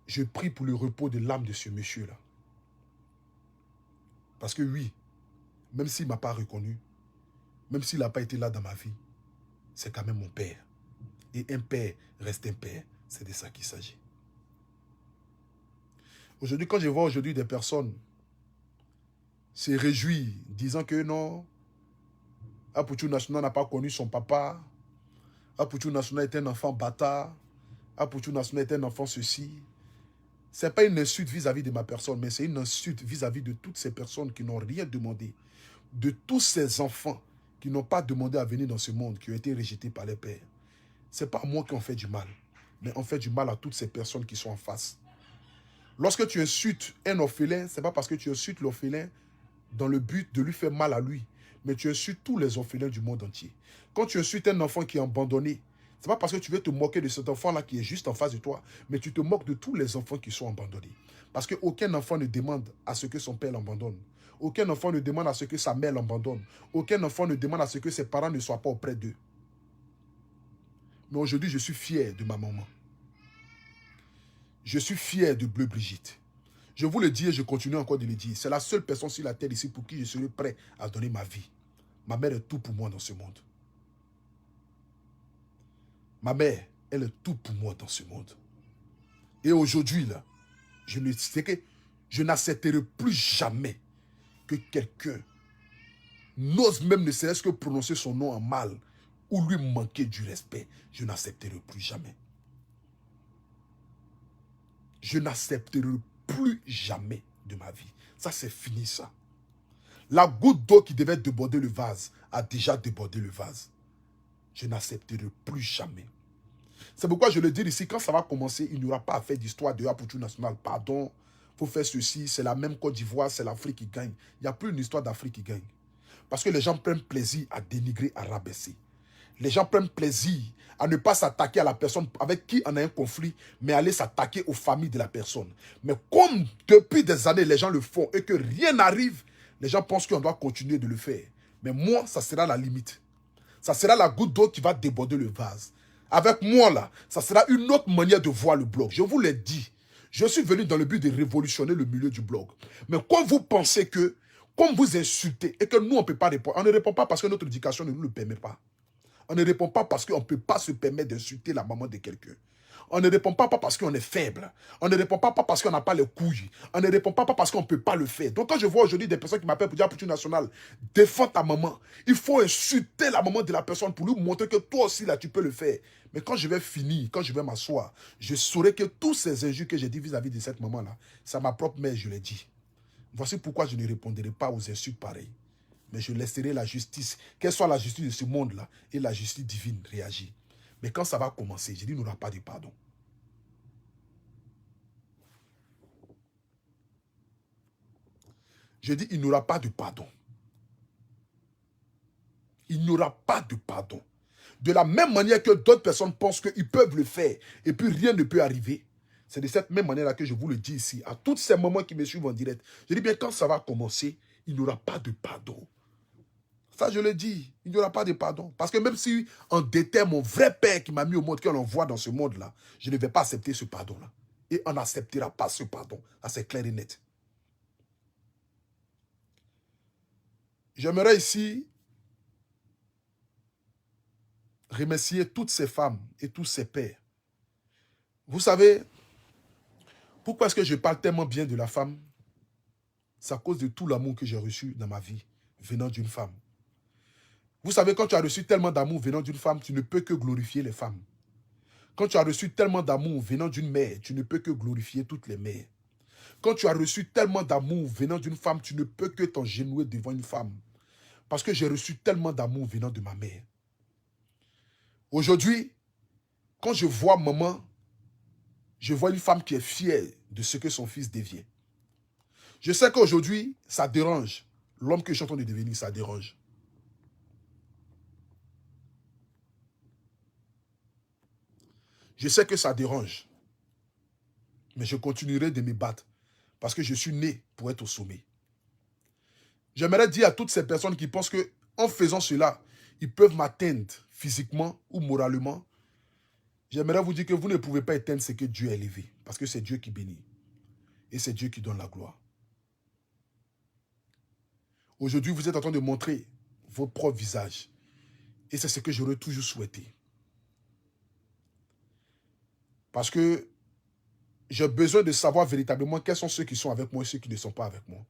je prie pour le repos de l'âme de ce monsieur-là. Parce que oui, même s'il ne m'a pas reconnu, même s'il n'a pas été là dans ma vie, c'est quand même mon père. Et un père reste un père. C'est de ça qu'il s'agit. Aujourd'hui, quand je vois aujourd'hui des personnes se réjouir, disant que non, Apoutou National n'a pas connu son papa, Apoutou National est un enfant bâtard, Apoutou National est un enfant ceci. Ce n'est pas une insulte vis-à-vis de ma personne, mais c'est une insulte vis-à-vis de toutes ces personnes qui n'ont rien demandé, de tous ces enfants qui n'ont pas demandé à venir dans ce monde, qui ont été rejetés par les pères. Ce n'est pas à moi qu'on fait du mal, mais on fait du mal à toutes ces personnes qui sont en face. Lorsque tu insultes un orphelin, ce n'est pas parce que tu insultes l'orphelin dans le but de lui faire mal à lui, mais tu insultes tous les orphelins du monde entier. Quand tu insultes un enfant qui est abandonné, ce n'est pas parce que tu veux te moquer de cet enfant-là qui est juste en face de toi, mais tu te moques de tous les enfants qui sont abandonnés. Parce qu'aucun enfant ne demande à ce que son père l'abandonne. Aucun enfant ne demande à ce que sa mère l'abandonne. Aucun enfant ne demande à ce que ses parents ne soient pas auprès d'eux. Mais aujourd'hui, je suis fier de ma maman. Je suis fier de Bleu Brigitte. Je vous le dis et je continue encore de le dire. C'est la seule personne sur la terre ici pour qui je serai prêt à donner ma vie. Ma mère est tout pour moi dans ce monde. Ma mère, elle est tout pour moi dans ce monde. Et aujourd'hui, là, je n'accepterai plus jamais que quelqu'un n'ose même ne serait-ce que prononcer son nom en mal ou lui manquer du respect. Je n'accepterai plus jamais. Je n'accepterai plus jamais de ma vie. Ça, c'est fini, ça. La goutte d'eau qui devait déborder le vase a déjà débordé le vase. Je n'accepterai plus jamais. C'est pourquoi je le dis ici, quand ça va commencer, il n'y aura pas à faire d'histoire de Aputu National. Pardon, il faut faire ceci, c'est la même Côte d'Ivoire, c'est l'Afrique qui gagne. Il n'y a plus une histoire d'Afrique qui gagne. Parce que les gens prennent plaisir à dénigrer, à rabaisser. Les gens prennent plaisir à ne pas s'attaquer à la personne avec qui on a un conflit, mais aller s'attaquer aux familles de la personne. Mais comme depuis des années, les gens le font et que rien n'arrive, les gens pensent qu'on doit continuer de le faire. Mais moi, ça sera la limite. Ça sera la goutte d'eau qui va déborder le vase. Avec moi, là, ça sera une autre manière de voir le blog. Je vous l'ai dit. Je suis venu dans le but de révolutionner le milieu du blog. Mais quand vous pensez que, comme vous insultez et que nous, on ne peut pas répondre, on ne répond pas parce que notre éducation ne nous le permet pas. On ne répond pas parce qu'on ne peut pas se permettre d'insulter la maman de quelqu'un. On ne répond pas parce qu'on est faible. On ne répond pas parce qu'on n'a pas les couilles. On ne répond pas parce qu'on ne peut pas le faire. Donc quand je vois aujourd'hui des personnes qui m'appellent pour dire Aputu National, défends ta maman. Il faut insulter la maman de la personne pour lui montrer que toi aussi là tu peux le faire. Mais quand je vais finir, quand je vais m'asseoir, je saurai que tous ces injures que j'ai dit vis-à-vis de cette maman-là, c'est à ma propre mère, je l'ai dit. Voici pourquoi je ne répondrai pas aux insultes pareilles. Mais je laisserai la justice, quelle soit la justice de ce monde-là, et la justice divine réagir. Mais quand ça va commencer, je dis, il n'y aura pas de pardon. Je dis, il n'y aura pas de pardon. Il n'y aura pas de pardon. De la même manière que d'autres personnes pensent qu'ils peuvent le faire, et puis rien ne peut arriver. C'est de cette même manière-là que je vous le dis ici, à tous ces moments qui me suivent en direct. Je dis bien, quand ça va commencer, il n'y aura pas de pardon. Ça, je le dis, il n'y aura pas de pardon. Parce que même si on déterre mon vrai père qui m'a mis au monde, qu'on envoie dans ce monde-là, je ne vais pas accepter ce pardon-là. Et on n'acceptera pas ce pardon. Ça, c'est clair et net. J'aimerais ici remercier toutes ces femmes et tous ces pères. Vous savez, pourquoi est-ce que je parle tellement bien de la femme? C'est à cause de tout l'amour que j'ai reçu dans ma vie, venant d'une femme. Vous savez, quand tu as reçu tellement d'amour venant d'une femme, tu ne peux que glorifier les femmes. Quand tu as reçu tellement d'amour venant d'une mère, tu ne peux que glorifier toutes les mères. Quand tu as reçu tellement d'amour venant d'une femme, tu ne peux que t'engenouiller devant une femme. Parce que j'ai reçu tellement d'amour venant de ma mère. Aujourd'hui, quand je vois maman, je vois une femme qui est fière de ce que son fils devient. Je sais qu'aujourd'hui, ça dérange. L'homme que je suis en train de devenir, ça dérange. Je sais que ça dérange. Mais je continuerai de me battre. Parce que je suis né pour être au sommet. J'aimerais dire à toutes ces personnes qui pensent qu'en faisant cela, ils peuvent m'atteindre physiquement ou moralement. J'aimerais vous dire que vous ne pouvez pas atteindre ce que Dieu a élevé. Parce que c'est Dieu qui bénit. Et c'est Dieu qui donne la gloire. Aujourd'hui, vous êtes en train de montrer votre propre visage. Et c'est ce que j'aurais toujours souhaité. Parce que j'ai besoin de savoir véritablement quels sont ceux qui sont avec moi et ceux qui ne sont pas avec moi.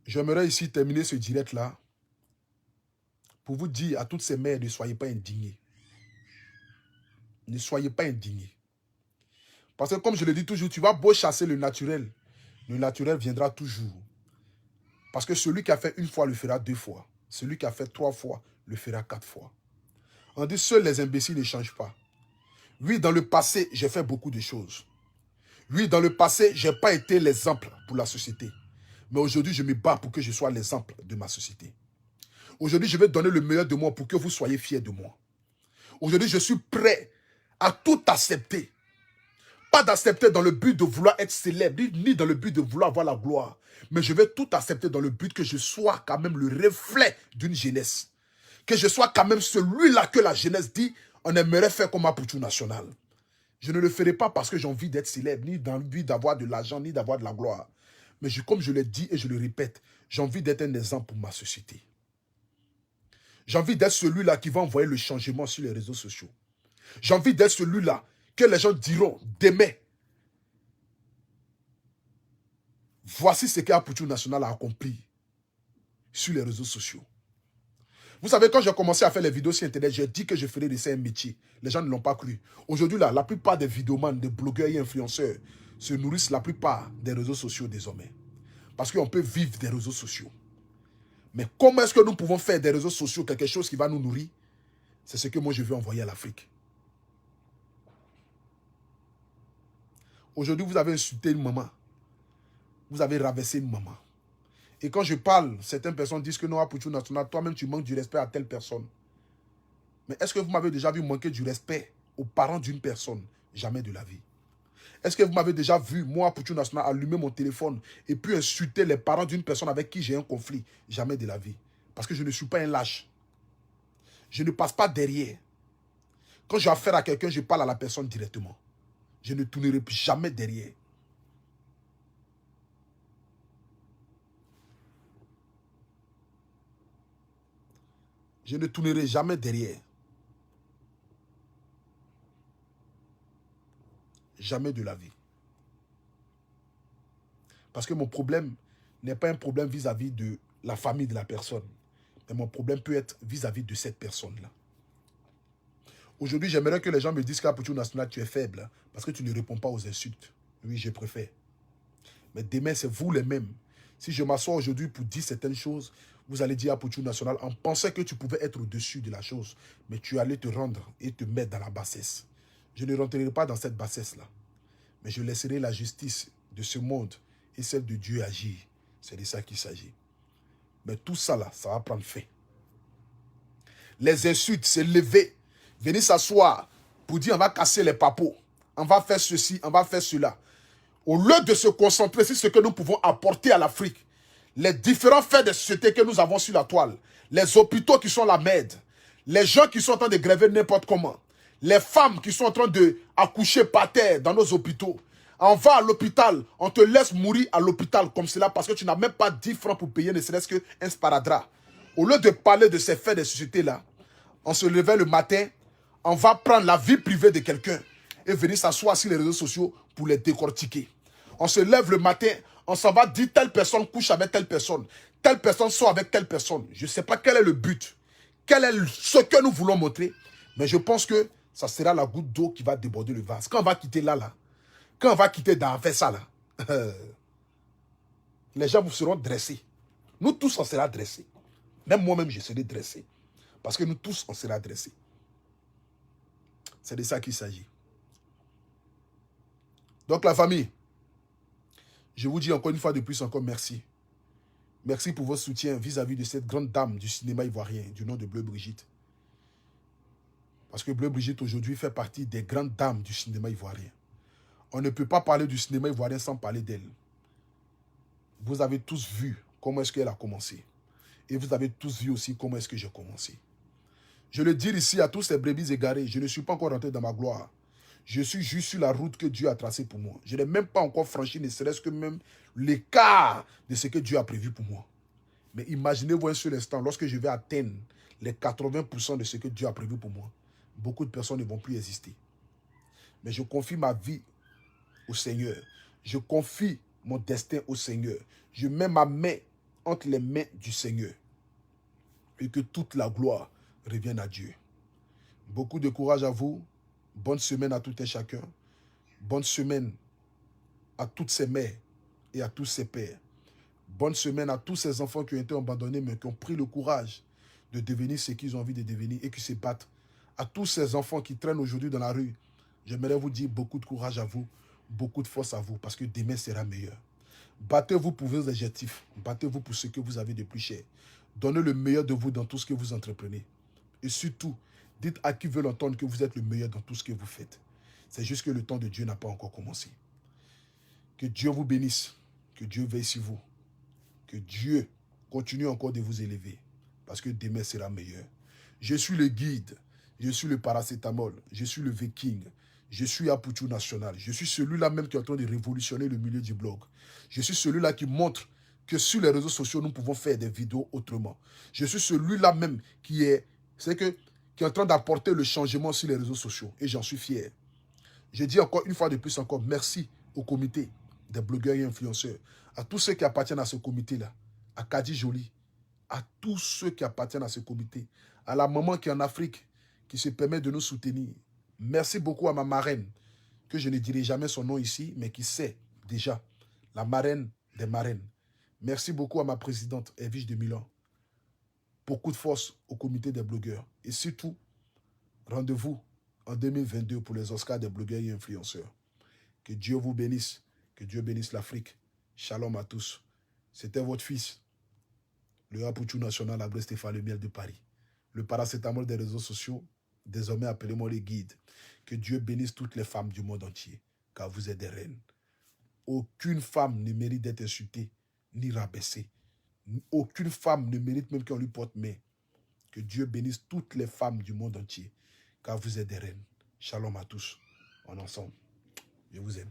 J'aimerais ici terminer ce direct-là pour vous dire à toutes ces mères, ne soyez pas indignés. Ne soyez pas indignés. Parce que comme je le dis toujours, tu vas beau chasser le naturel viendra toujours. Parce que celui qui a fait une fois le fera deux fois. Celui qui a fait trois fois le fera 4 fois. On dit, seuls les imbéciles ne changent pas. Oui, dans le passé, j'ai fait beaucoup de choses. Oui, dans le passé, je n'ai pas été l'exemple pour la société. Mais aujourd'hui, je me bats pour que je sois l'exemple de ma société. Aujourd'hui, je vais donner le meilleur de moi pour que vous soyez fiers de moi. Aujourd'hui, je suis prêt à tout accepter. Pas d'accepter dans le but de vouloir être célèbre, ni dans le but de vouloir avoir la gloire. Mais je vais tout accepter dans le but que je sois quand même le reflet d'une jeunesse. Que je sois quand même celui-là que la jeunesse dit, on aimerait faire comme Maputo National. Je ne le ferai pas parce que j'ai envie d'être célèbre, ni dans le but d'avoir de l'argent, ni d'avoir de la gloire. Mais comme je l'ai dit et je le répète, j'ai envie d'être un exemple pour ma société. J'ai envie d'être celui-là qui va envoyer le changement sur les réseaux sociaux. J'ai envie d'être celui-là que les gens diront demain. Voici ce que Maputo National a accompli sur les réseaux sociaux. Vous savez, quand j'ai commencé à faire les vidéos sur Internet, j'ai dit que je ferais de ça un métier. Les gens ne l'ont pas cru. Aujourd'hui, là, la plupart des vidéomans, des blogueurs et influenceurs se nourrissent la plupart des réseaux sociaux désormais. Parce qu'on peut vivre des réseaux sociaux. Mais comment est-ce que nous pouvons faire des réseaux sociaux quelque chose qui va nous nourrir? C'est ce que moi je veux envoyer à l'Afrique. Aujourd'hui, vous avez insulté une maman. Vous avez rabaissé une maman. Et quand je parle, certaines personnes disent que non, Maputo National, toi-même tu manques du respect à telle personne. Mais est-ce que vous m'avez déjà vu manquer du respect aux parents d'une personne? Jamais de la vie. Est-ce que vous m'avez déjà vu, moi, Maputo National, allumer mon téléphone et puis insulter les parents d'une personne avec qui j'ai un conflit? Jamais de la vie. Parce que je ne suis pas un lâche. Je ne passe pas derrière. Quand j'ai affaire à quelqu'un, je parle à la personne directement. Je ne tournerai jamais derrière. Je ne tournerai jamais derrière. Jamais de la vie. Parce que mon problème n'est pas un problème vis-à-vis de la famille de la personne. Mais mon problème peut être vis-à-vis de cette personne-là. Aujourd'hui, j'aimerais que les gens me disent qu'à Maputo National, tu es faible. Parce que tu ne réponds pas aux insultes. Oui, je préfère. Mais demain, c'est vous les mêmes. Si je m'assois aujourd'hui pour dire certaines choses, vous allez dire à Maputo National, on pensait que tu pouvais être au-dessus de la chose, mais tu allais te rendre et te mettre dans la bassesse. Je ne rentrerai pas dans cette bassesse-là. Mais je laisserai la justice de ce monde et celle de Dieu agir. C'est de ça qu'il s'agit. Mais tout ça là, ça va prendre fin. Les insultes, c'est lever, venir s'asseoir pour dire on va casser les papos, on va faire ceci, on va faire cela. Au lieu de se concentrer sur ce que nous pouvons apporter à l'Afrique, les différents faits de société que nous avons sur la toile, les hôpitaux qui sont la merde, les gens qui sont en train de gréver n'importe comment, les femmes qui sont en train d'accoucher par terre dans nos hôpitaux. On va à l'hôpital, on te laisse mourir à l'hôpital comme cela parce que tu n'as même pas 10 francs pour payer ne serait-ce qu'un sparadrap. Au lieu de parler de ces faits de société-là, on se levait le matin, on va prendre la vie privée de quelqu'un et venir s'asseoir sur les réseaux sociaux pour les décortiquer. On se lève le matin, on s'en va dire telle personne couche avec telle personne sort avec telle personne. Je ne sais pas quel est le but, quel est ce que nous voulons montrer, mais je pense que ça sera la goutte d'eau qui va déborder le vase. Quand on va quitter là, quand on va quitter dans ça là, les gens vous seront dressés. Nous tous on sera dressés. Même moi-même je serai dressé. Parce que nous tous on sera dressés. C'est de ça qu'il s'agit. Donc la famille, je vous dis encore une fois de plus encore merci. Merci pour votre soutien vis-à-vis de cette grande dame du cinéma ivoirien, du nom de Bleu Brigitte. Parce que Bleu Brigitte aujourd'hui fait partie des grandes dames du cinéma ivoirien. On ne peut pas parler du cinéma ivoirien sans parler d'elle. Vous avez tous vu comment est-ce qu'elle a commencé. Et vous avez tous vu aussi comment est-ce que j'ai commencé. Je le dis ici à tous ces brebis égarés, je ne suis pas encore rentré dans ma gloire. Je suis juste sur la route que Dieu a tracée pour moi. Je n'ai même pas encore franchi, ne serait-ce que même l'écart de ce que Dieu a prévu pour moi. Mais imaginez-vous un seul instant, lorsque je vais atteindre les 80% de ce que Dieu a prévu pour moi, beaucoup de personnes ne vont plus exister. Mais je confie ma vie au Seigneur. Je confie mon destin au Seigneur. Je mets ma main entre les mains du Seigneur. Et que toute la gloire revienne à Dieu. Beaucoup de courage à vous. Bonne semaine à tout et chacun. Bonne semaine à toutes ces mères et à tous ces pères. Bonne semaine à tous ces enfants qui ont été abandonnés mais qui ont pris le courage de devenir ce qu'ils ont envie de devenir et qui se battent. À tous ces enfants qui traînent aujourd'hui dans la rue, j'aimerais vous dire beaucoup de courage à vous, beaucoup de force à vous, parce que demain sera meilleur. Battez-vous pour vos objectifs, battez-vous pour ce que vous avez de plus cher. Donnez le meilleur de vous dans tout ce que vous entreprenez. Et surtout, dites à qui veut l'entendre que vous êtes le meilleur dans tout ce que vous faites. C'est juste que le temps de Dieu n'a pas encore commencé. Que Dieu vous bénisse, que Dieu veille sur vous, que Dieu continue encore de vous élever, parce que demain sera meilleur. Je suis le guide, je suis le paracétamol, je suis le viking, je suis Apuchu National, je suis celui-là même qui est en train de révolutionner le milieu du blog. Je suis celui-là qui montre que sur les réseaux sociaux, nous pouvons faire des vidéos autrement. Je suis celui-là même qui est en train d'apporter le changement sur les réseaux sociaux, et j'en suis fier. Je dis encore une fois de plus encore merci au comité des blogueurs et influenceurs, à tous ceux qui appartiennent à ce comité-là, à Kadi Jolie, à tous ceux qui appartiennent à ce comité, à la maman qui est en Afrique, qui se permet de nous soutenir. Merci beaucoup à ma marraine, que je ne dirai jamais son nom ici, mais qui sait déjà, la marraine des marraines. Merci beaucoup à ma présidente, Evige de Milan. Beaucoup de force au comité des blogueurs. Et surtout, rendez-vous en 2022 pour les Oscars des blogueurs et influenceurs. Que Dieu vous bénisse. Que Dieu bénisse l'Afrique. Shalom à tous. C'était votre fils, le Apuchu National Abré Stéphane Le Miel de Paris. Le paracétamol des réseaux sociaux, désormais appelez-moi les guides. Que Dieu bénisse toutes les femmes du monde entier, car vous êtes des reines. Aucune femme ne mérite d'être insultée ni rabaissée. Aucune femme ne mérite même qu'on lui porte main. Que Dieu bénisse toutes les femmes du monde entier, car vous êtes des reines. Shalom à tous. En ensemble. Je vous aime.